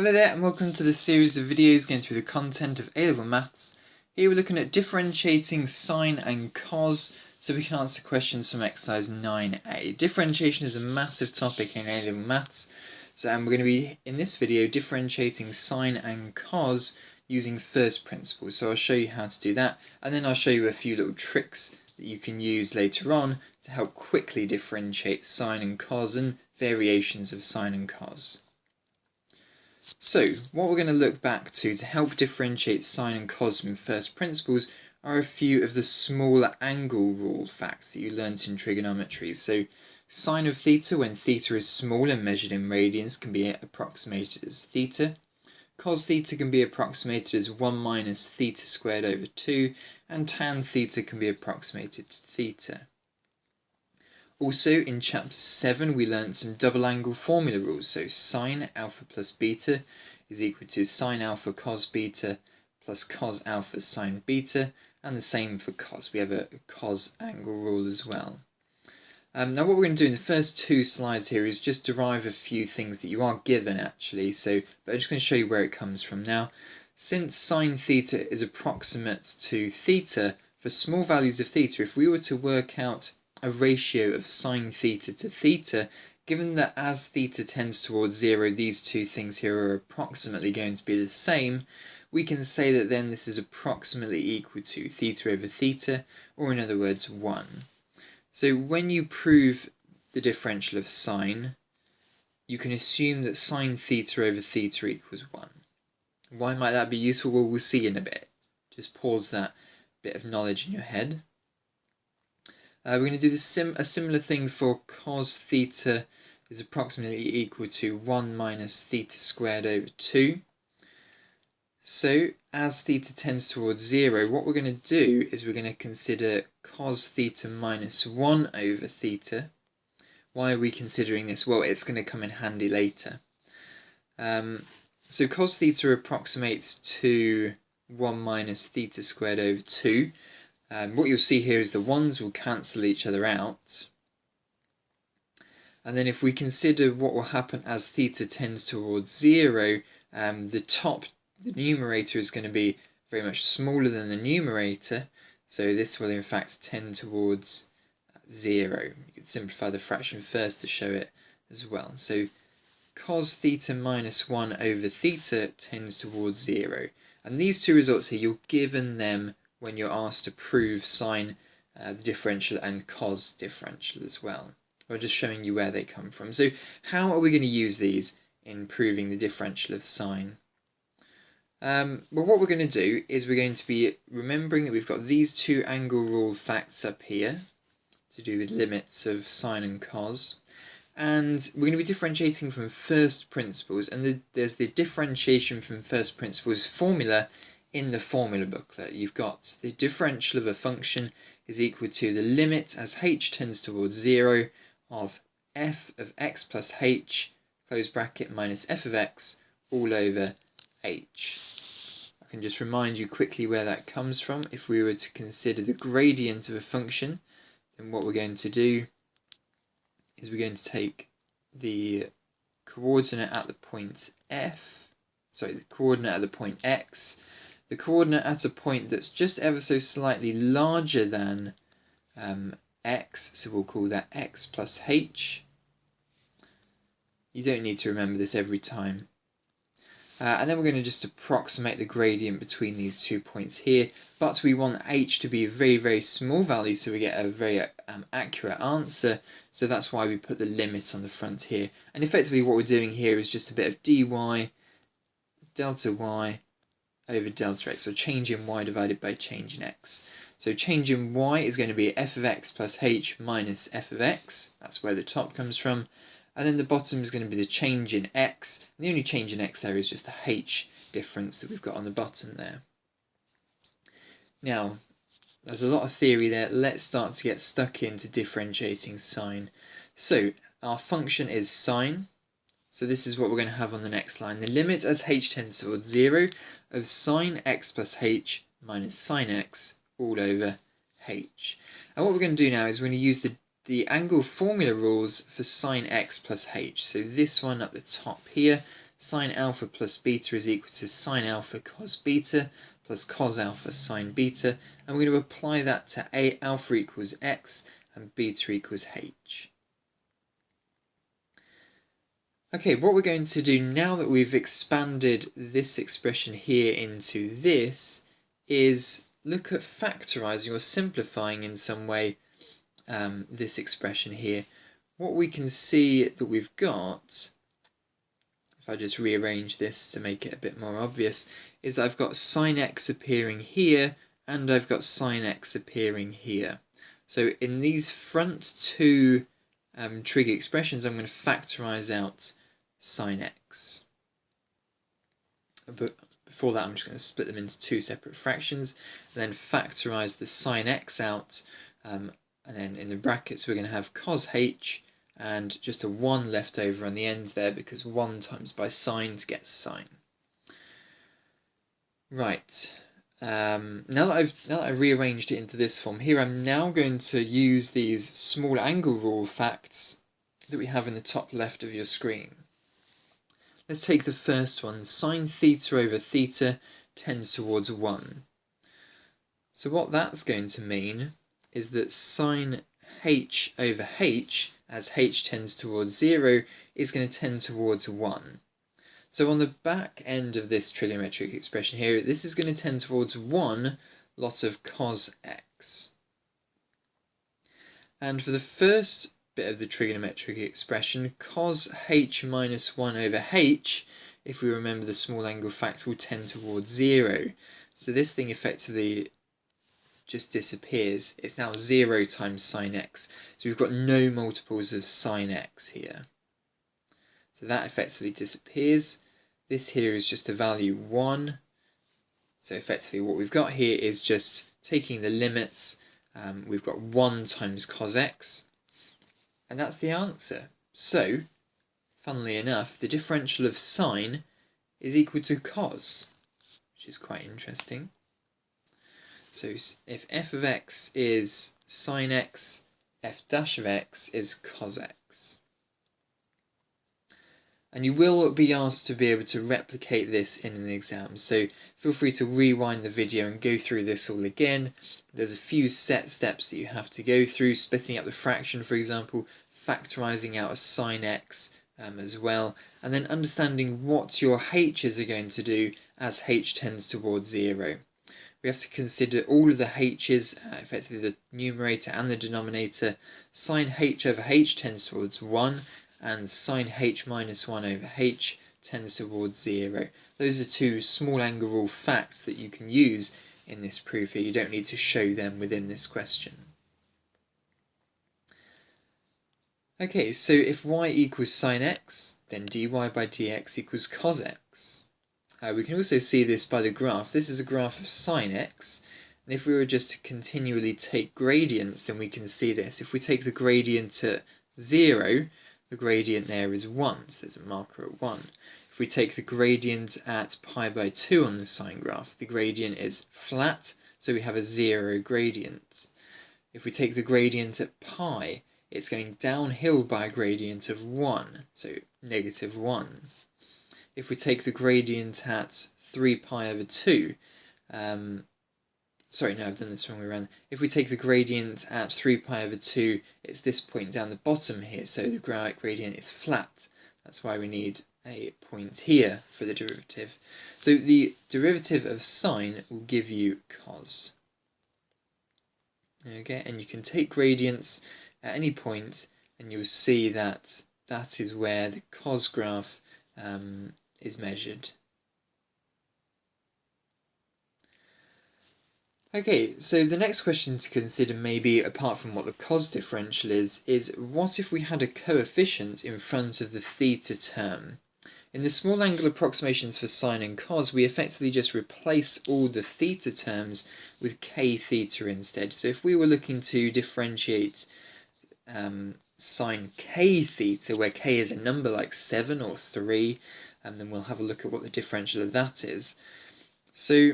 Hello there and welcome to this series of videos going through the content of A-Level Maths. Here we're looking at differentiating sine and cos so we can answer questions from exercise 9a. Differentiation is a massive topic in A-Level Maths, we're going to be, in this video, differentiating sine and cos using first principles. So I'll show you how to do that, and then I'll show you a few little tricks that you can use later on to help quickly differentiate sine and cos and variations of sine and cos. So, what we're going to look back to help differentiate sine and cos from first principles are a few of the smaller angle rule facts that you learnt in trigonometry. So, sine of theta, when theta is small and measured in radians, can be approximated as theta. Cos theta can be approximated as 1 minus theta squared over 2, and tan theta can be approximated to theta. Also, in chapter 7, we learnt some double angle formula rules. So sine alpha plus beta is equal to sine alpha cos beta plus cos alpha sine beta, and the same for cos. We have a cos angle rule as well. Now what we're going to do in the first two slides here is just derive a few things that you are given actually, but I'm just going to show you where it comes from now. Since sine theta is approximate to theta, for small values of theta, if we were to work out a ratio of sine theta to theta, given that as theta tends towards 0, these two things here are approximately going to be the same, we can say that then this is approximately equal to theta over theta, or in other words 1. So when you prove the differential of sine, you can assume that sine theta over theta equals 1. Why might that be useful? Well, we'll see in a bit. Just pause that bit of knowledge in your head. We're going to do a similar thing for cos theta is approximately equal to 1 minus theta squared over 2. So, as theta tends towards 0, what we're going to do is we're going to consider cos theta minus 1 over theta. Why are we considering this? Well, it's going to come in handy later. So cos theta approximates to 1 minus theta squared over 2. What you'll see here is the 1's will cancel each other out. And then if we consider what will happen as theta tends towards 0, the numerator is going to be very much smaller than the numerator, so this will in fact tend towards 0. You could simplify the fraction first to show it as well. So cos theta minus 1 over theta tends towards 0. And these two results here, you're given them when you're asked to prove sine the differential and cos differential as well. We're just showing you where they come from. So how are we going to use these in proving the differential of sine? Well, what we're going to do is we're going to be remembering that we've got these two angle rule facts up here to do with limits of sine and cos. And we're going to be differentiating from first principles, and there's the differentiation from first principles formula in the formula booklet. You've got the differential of a function is equal to the limit as h tends towards 0 of f of x plus h, close bracket, minus f of x all over h. I can just remind you quickly where that comes from. If we were to consider the gradient of a function, then what we're going to do is we're going to take the coordinate at the point the coordinate at the point x, the coordinate at a point that's just ever so slightly larger than x, so we'll call that x plus h. You don't need to remember this every time. And then we're going to just approximate the gradient between these 2 points here, but we want h to be a very, very small value so we get a very accurate answer, so that's why we put the limit on the front here. And effectively what we're doing here is just a bit of dy delta y over delta x, or change in y divided by change in x. So change in y is going to be f of x plus h minus f of x, that's where the top comes from, and then the bottom is going to be the change in x, and the only change in x there is just the h difference that we've got on the bottom there. Now, there's a lot of theory there, let's start to get stuck into differentiating sine. So, our function is sine. So this is what we're going to have on the next line. The limit as h tends towards 0 of sine x plus h minus sine x all over h. And what we're going to do now is we're going to use the angle formula rules for sine x plus h. So this one up the top here, sine alpha plus beta is equal to sine alpha cos beta plus cos alpha sine beta, and we're going to apply that to alpha equals x and beta equals h. Okay, what we're going to do now that we've expanded this expression here into this is look at factorising or simplifying in some way this expression here. What we can see that we've got, if I just rearrange this to make it a bit more obvious, is that I've got sine x appearing here and I've got sine x appearing here. So in these front two trig expressions, I'm going to factorise out sine x. But before that, I'm just going to split them into two separate fractions and then factorise the sine x out, and then in the brackets we're going to have cos h and just a 1 left over on the end there because 1 times by sine gets sine. Right, now that I've rearranged it into this form here, I'm now going to use these small angle rule facts that we have in the top left of your screen. Let's take the first one. Sine theta over theta tends towards 1. So what that's going to mean is that sine h over h, as h tends towards 0, is going to tend towards 1. So on the back end of this trigonometric expression here, this is going to tend towards 1 lot of cos x. And for the first bit of the trigonometric expression, cos h minus 1 over h, if we remember the small angle fact, will tend towards 0. So this thing effectively just disappears. It's now 0 times sine x. So we've got no multiples of sine x here. So that effectively disappears. This here is just a value 1. So effectively what we've got here is just taking the limits. We've got 1 times cos x. And that's the answer. So, funnily enough, the differential of sine is equal to cos, which is quite interesting. So if f of x is sine x, f dash of x is cos x. And you will be asked to be able to replicate this in an exam, so feel free to rewind the video and go through this all again. There's a few set steps that you have to go through, splitting up the fraction, for example, factorising out a sine x as well, and then understanding what your h's are going to do as h tends towards 0. We have to consider all of the h's, effectively the numerator and the denominator. Sine h over h tends towards 1, and sine h minus 1 over h tends towards 0. Those are two small angle rule facts that you can use in this proof here. You don't need to show them within this question. Okay, so if y equals sine x, then dy by dx equals cos x. We can also see this by the graph. This is a graph of sine x, and if we were just to continually take gradients, then we can see this. If we take the gradient at 0, the gradient there is 1, so there's a marker at 1. If we take the gradient at pi by 2 on the sine graph, the gradient is flat, so we have a 0 gradient. If we take the gradient at pi, it's going downhill by a gradient of 1, so negative 1. If we take the gradient at 3 pi over 2, sorry, no, I've done this wrong way around. If we take the gradient at 3 pi over 2, it's this point down the bottom here, so the gradient is flat. That's why we need a point here for the derivative. So the derivative of sine will give you cos. Okay, and you can take gradients at any point, and you'll see that that is where the cos graph is measured. Okay, so the next question to consider, maybe apart from what the cos differential is what if we had a coefficient in front of the theta term? In the small angle approximations for sine and cos, we effectively just replace all the theta terms with k theta instead. So if we were looking to differentiate sine k theta, where k is a number like 7 or 3, and then we'll have a look at what the differential of that is. So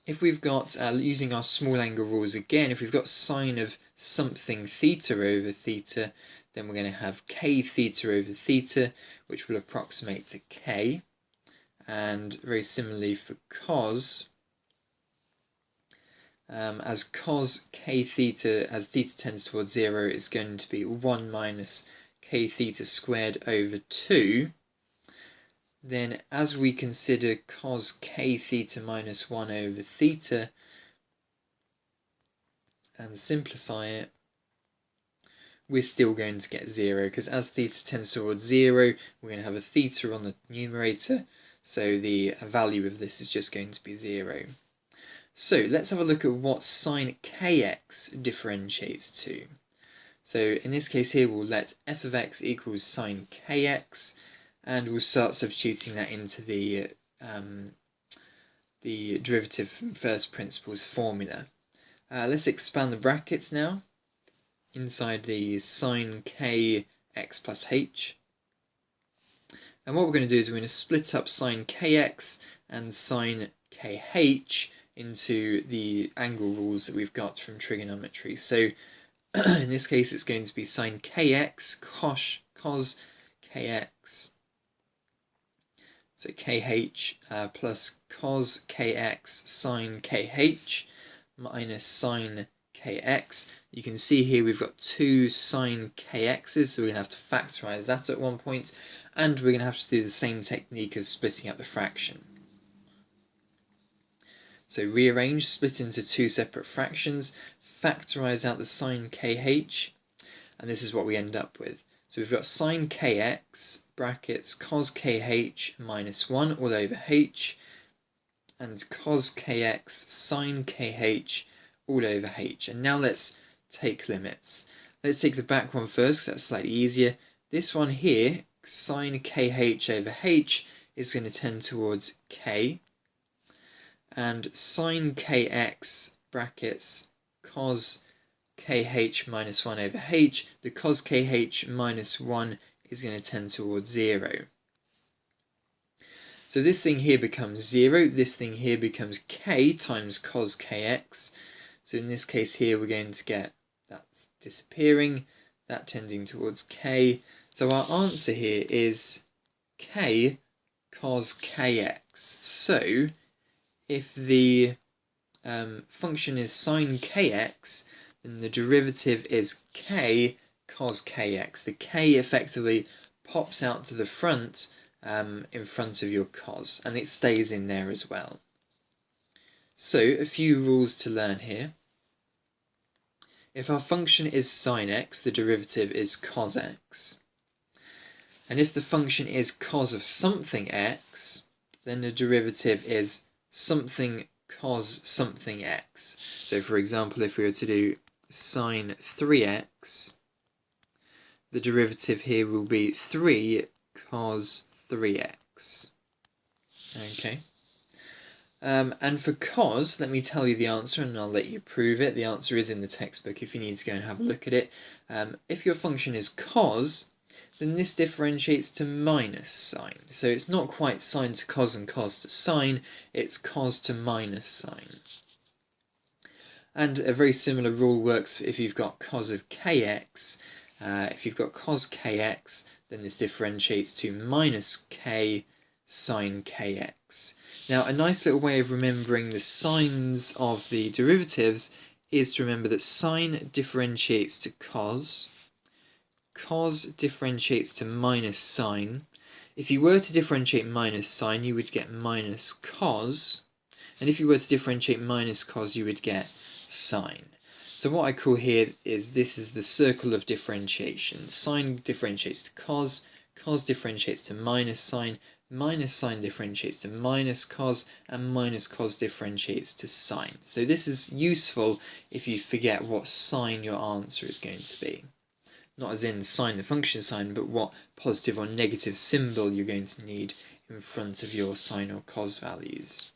if we've got, using our small angle rules again, if we've got sine of something theta over theta, then we're going to have k theta over theta, which will approximate to k. And very similarly for cos, as cos k theta, as theta tends towards 0, is going to be 1 minus k theta squared over 2. Then as we consider cos k theta minus 1 over theta and simplify it, we're still going to get 0, because as theta tends towards 0, we're going to have a theta on the numerator, so the value of this is just going to be 0. So let's have a look at what sine kx differentiates to. So in this case here, we'll let f of x equals sine kx, and we'll start substituting that into the derivative from first principles formula. Let's expand the brackets now inside the sine kx plus h. And what we're going to do is we're going to split up sine kx and sine kh into the angle rules that we've got from trigonometry. So in this case it's going to be sine kx cos kx, so kh plus cos kx sine kh minus sine kx. You can see here we've got two sine kx's, so we're going to have to factorise that at one point, and we're going to have to do the same technique of splitting up the fraction. So rearrange, split into two separate fractions, factorise out the sine kh, and this is what we end up with. So we've got sine kx brackets cos kh minus 1 all over h, and cos kx sine kh all over h. And now let's take limits. Let's take the back one first, because that's slightly easier. This one here, sine kh over h, is going to tend towards k, and sine kx brackets cos kh minus 1 over h, the cos kh minus 1 is going to tend towards 0. So this thing here becomes 0, this thing here becomes k times cos kx. So in this case here we're going to get that disappearing, that tending towards k. So our answer here is k cos kx. So if the function is sine kx, then the derivative is k cos kx. The k effectively pops out to the front in front of your cos, and it stays in there as well. So a few rules to learn here. If our function is sine x, the derivative is cos x. And if the function is cos of something x, then the derivative is something cos something x. So for example, if we were to do sine 3x, the derivative here will be 3 cos 3x. Okay. And for cos, let me tell you the answer and I'll let you prove it. The answer is in the textbook if you need to go and have a look at it. If your function is cos, then this differentiates to minus sine. So it's not quite sine to cos and cos to sine, it's cos to minus sine. And a very similar rule works if you've got cos of kx. If you've got cos kx, then this differentiates to minus k sine kx. Now, a nice little way of remembering the signs of the derivatives is to remember that sine differentiates to cos, cos differentiates to minus sine. If you were to differentiate minus sine, you would get minus cos, and if you were to differentiate minus cos, you would get sine. So what I call here is this is the circle of differentiation. Sine differentiates to cos, cos differentiates to minus sine differentiates to minus cos, and minus cos differentiates to sine. So this is useful if you forget what sign your answer is going to be. Not as in sine the function sine, but what positive or negative symbol you're going to need in front of your sine or cos values.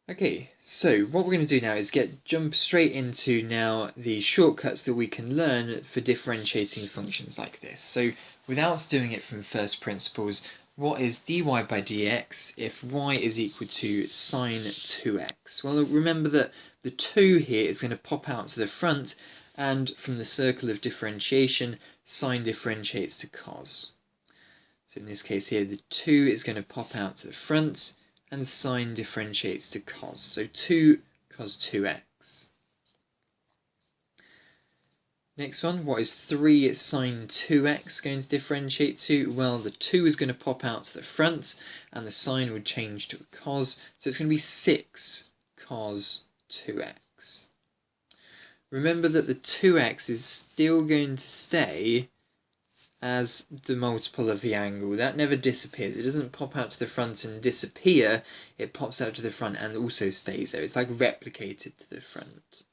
Okay, so what we're going to do now is jump straight into now the shortcuts that we can learn for differentiating functions like this. So without doing it from first principles, what is dy by dx if y is equal to sine 2x? Well, remember that the 2 here is going to pop out to the front, and from the circle of differentiation, sine differentiates to cos. So in this case here, the 2 is going to pop out to the front, and sine differentiates to cos. So 2 cos 2x. Next one, what is 3 sine 2x going to differentiate to? Well, the 2 is going to pop out to the front, and the sine would change to a cos, so it's going to be 6 cos 2x. Remember that the 2x is still going to stay as the multiple of the angle. That never disappears. It doesn't pop out to the front and disappear. It pops out to the front and also stays there. It's like replicated to the front.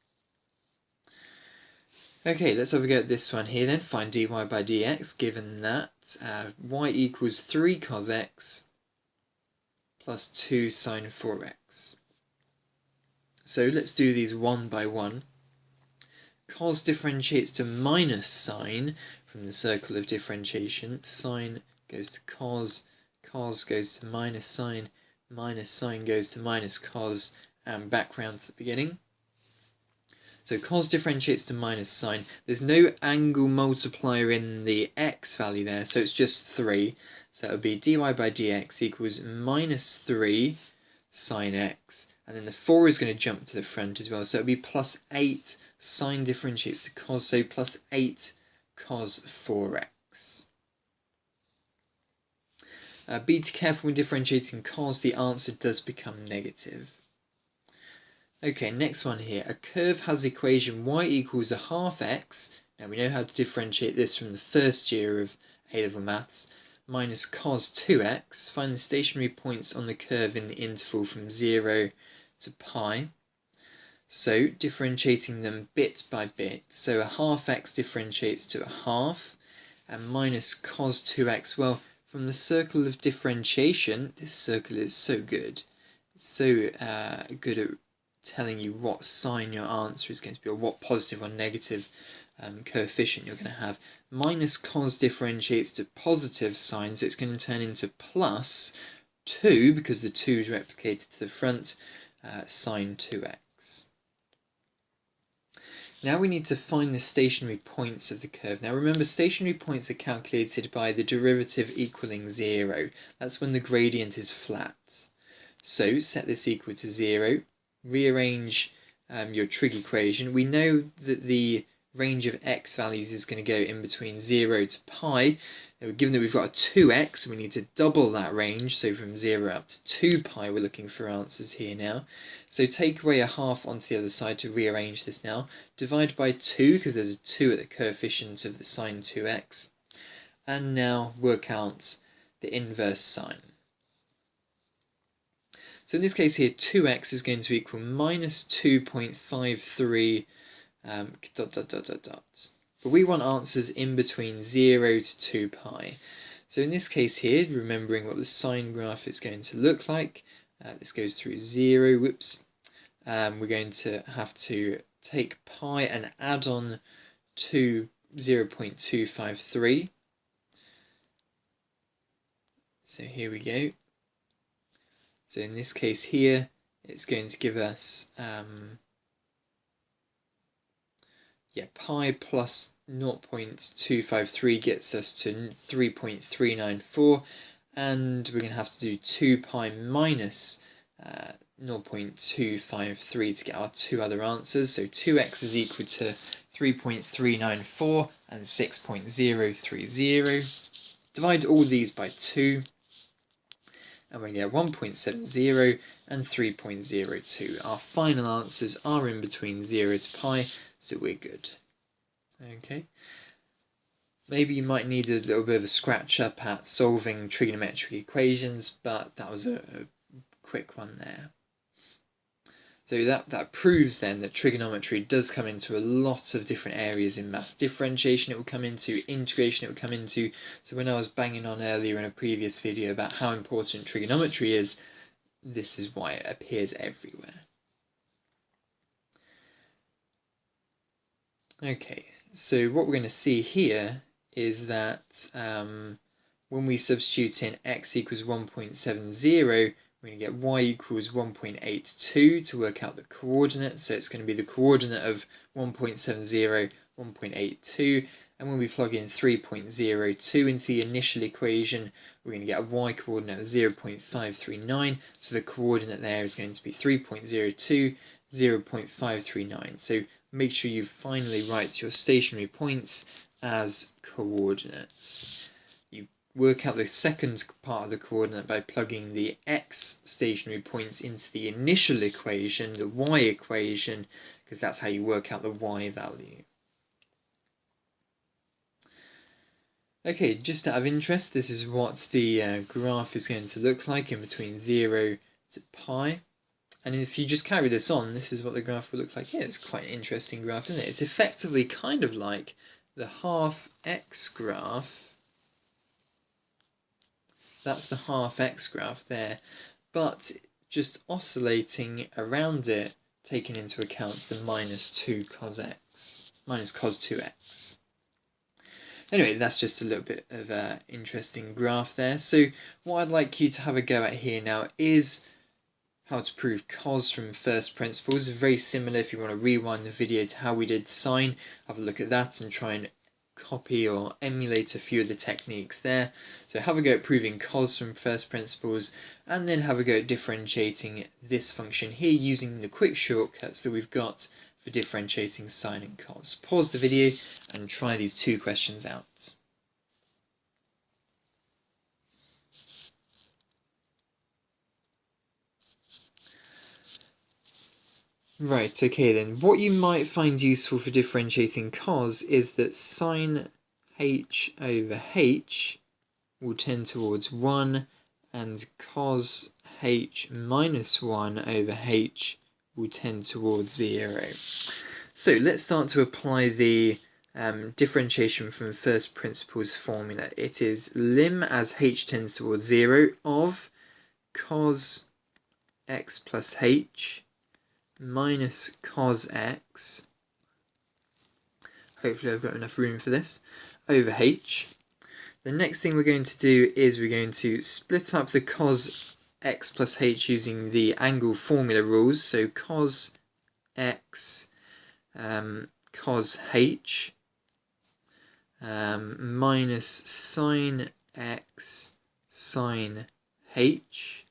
Okay, let's have a go at this one here then. Find dy by dx, given that y equals 3 cos x plus 2 sine 4x. So let's do these one by one. Cos differentiates to minus sine from the circle of differentiation. Sine goes to cos, cos goes to minus sine goes to minus cos, and back round to the beginning. So cos differentiates to minus sine. There's no angle multiplier in the x value there, so it's just 3. So it would be dy by dx equals minus 3 sine x, and then the 4 is going to jump to the front as well, so it would be plus 8 sine differentiates to cos, so plus 8 cos 4x. Be careful when differentiating cos, the answer does become negative. Okay, next one here. A curve has the equation y equals a half x. Now we know how to differentiate this from the first year of A-level maths. Minus cos 2x. Find the stationary points on the curve in the interval from 0 to pi. So differentiating them bit by bit. So a half x differentiates to a half, and minus cos 2x. Well, from the circle of differentiation, this circle is so good. It's so good at telling you what sign your answer is going to be, or what positive or negative coefficient you're going to have. Minus cos differentiates to positive sign, so it's going to turn into plus 2, because the 2 is replicated to the front, sine 2x. Now we need to find the stationary points of the curve. Now remember, stationary points are calculated by the derivative equaling 0. That's when the gradient is flat. So set this equal to 0. Rearrange your trig equation. We know that the range of x values is going to go in between 0 to pi. Now, given that we've got a 2x, we need to double that range, so from 0 up to 2 pi we're looking for answers here now. So take away a half onto the other side to rearrange this now. Divide by 2, because there's a 2 at the coefficient of the sine 2x. And now work out the inverse sine. So in this case here, 2x is going to equal minus 2.53 ... But we want answers in between 0 to 2 pi. So in this case here, remembering what the sine graph is going to look like, this goes through 0, whoops. We're going to have to take pi and add on to 0.253. So here we go. So in this case here, it's going to give us pi plus 0.253 gets us to 3.394, and we're going to have to do 2 pi minus 0.253 to get our two other answers. So 2x is equal to 3.394 and 6.030. Divide all these by 2. And we're going to get 1.70 and 3.02. Our final answers are in between 0 to pi, so we're good. Okay. Maybe you might need a little bit of a scratch up at solving trigonometric equations, but that was a quick one there. So that proves then that trigonometry does come into a lot of different areas in maths. Differentiation it will come into, integration it will come into. So when I was banging on earlier in a previous video about how important trigonometry is, this is why it appears everywhere. Okay, so what we're going to see here is that when we substitute in x equals 1.70, we're going to get y equals 1.82 to work out the coordinate. So it's going to be the coordinate of 1.70, 1.82. And when we plug in 3.02 into the initial equation, we're going to get a y coordinate of 0.539. So the coordinate there is going to be 3.02, 0.539. So make sure you finally write your stationary points as coordinates. You work out the second part of the coordinate by plugging the x stationary points into the initial equation, the y equation, because that's how you work out the y value. Okay, just out of interest, this is what the graph is going to look like in between 0 to pi. And if you just carry this on, this is what the graph will look like here. It's quite an interesting graph, isn't it? It's effectively kind of like the half x graph. That's the half x graph there, but just oscillating around it, taking into account the minus 2 cos x, minus cos 2x. Anyway, that's just a little bit of an interesting graph there. So what I'd like you to have a go at here now is how to prove cos from first principles. Very similar if you want to rewind the video to how we did sine. Have a look at that and try and copy or emulate a few of the techniques there. So have a go at proving cos from first principles, and then have a go at differentiating this function here using the quick shortcuts that we've got for differentiating sine and cos. Pause the video and try these two questions out. Right, okay then. What you might find useful for differentiating cos is that sine h over h will tend towards 1 and cos h minus 1 over h will tend towards 0. So let's start to apply the differentiation from first principles formula. It is lim as h tends towards 0 of cos x plus h minus cos x, hopefully I've got enough room for this, over h. The next thing we're going to do is we're going to split up the cos x plus h using the angle formula rules. So cos x cos h minus sine x sine h,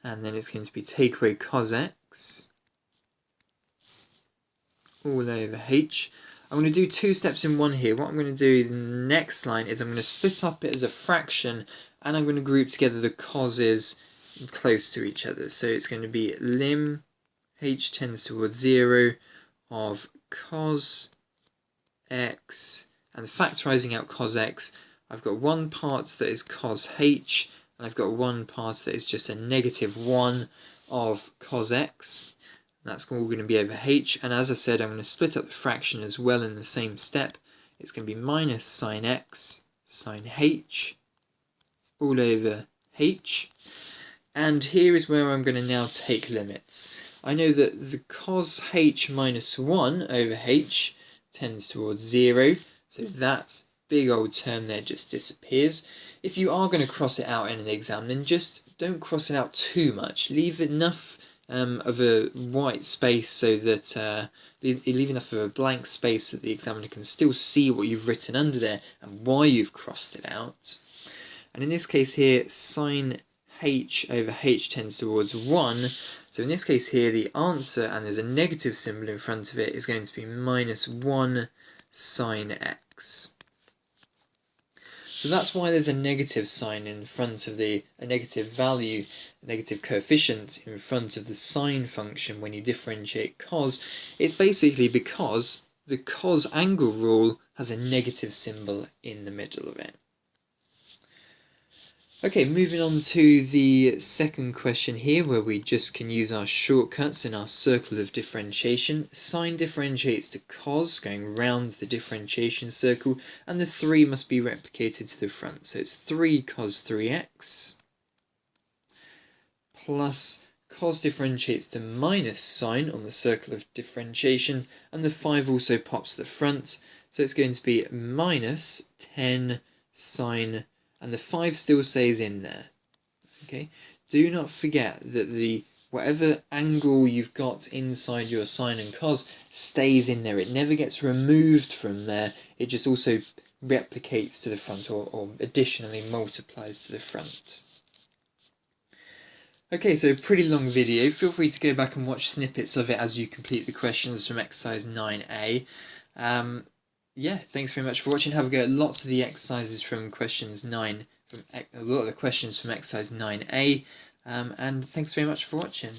and then it's going to be take away cos x all over h. I'm going to do two steps in one here. What I'm going to do in the next line is I'm going to split up it as a fraction, and I'm going to group together the causes close to each other. So it's going to be lim h tends towards 0 of cos x, and factorising out cos x, I've got one part that is cos h, and I've got one part that is just a negative 1 of cos x. That's all going to be over h, and as I said, I'm going to split up the fraction as well in the same step. It's going to be minus sine x sine h all over h. And here is where I'm going to now take limits. I know that the cos h minus 1 over h tends towards 0, so that big old term there just disappears. If you are going to cross it out in an exam, then just don't cross it out too much. Leave enough of a white space so that leave enough of a blank space so that the examiner can still see what you've written under there and why you've crossed it out. And in this case here, sine h over h tends towards 1. So in this case here, the answer, and there's a negative symbol in front of it, is going to be minus 1 sine x. So that's why there's a negative sign in front of a negative value, a negative coefficient in front of the sine function when you differentiate cos. It's basically because the cos angle rule has a negative symbol in the middle of it. Okay, moving on to the second question here, where we just can use our shortcuts in our circle of differentiation. Sine differentiates to cos, going round the differentiation circle, and the 3 must be replicated to the front. So it's 3 cos 3x plus cos differentiates to minus sine on the circle of differentiation, and the 5 also pops to the front. So it's going to be minus 10 sine, and the 5 still stays in there. Okay, do not forget that whatever angle you've got inside your sine and cos stays in there. It never gets removed from there. It just also replicates to the front, or additionally multiplies to the front. Okay, so pretty long video. Feel free to go back and watch snippets of it as you complete the questions from exercise 9a. Yeah, thanks very much for watching. Have a go at lots of the exercises from questions 9, a lot of the questions from exercise 9a, and thanks very much for watching.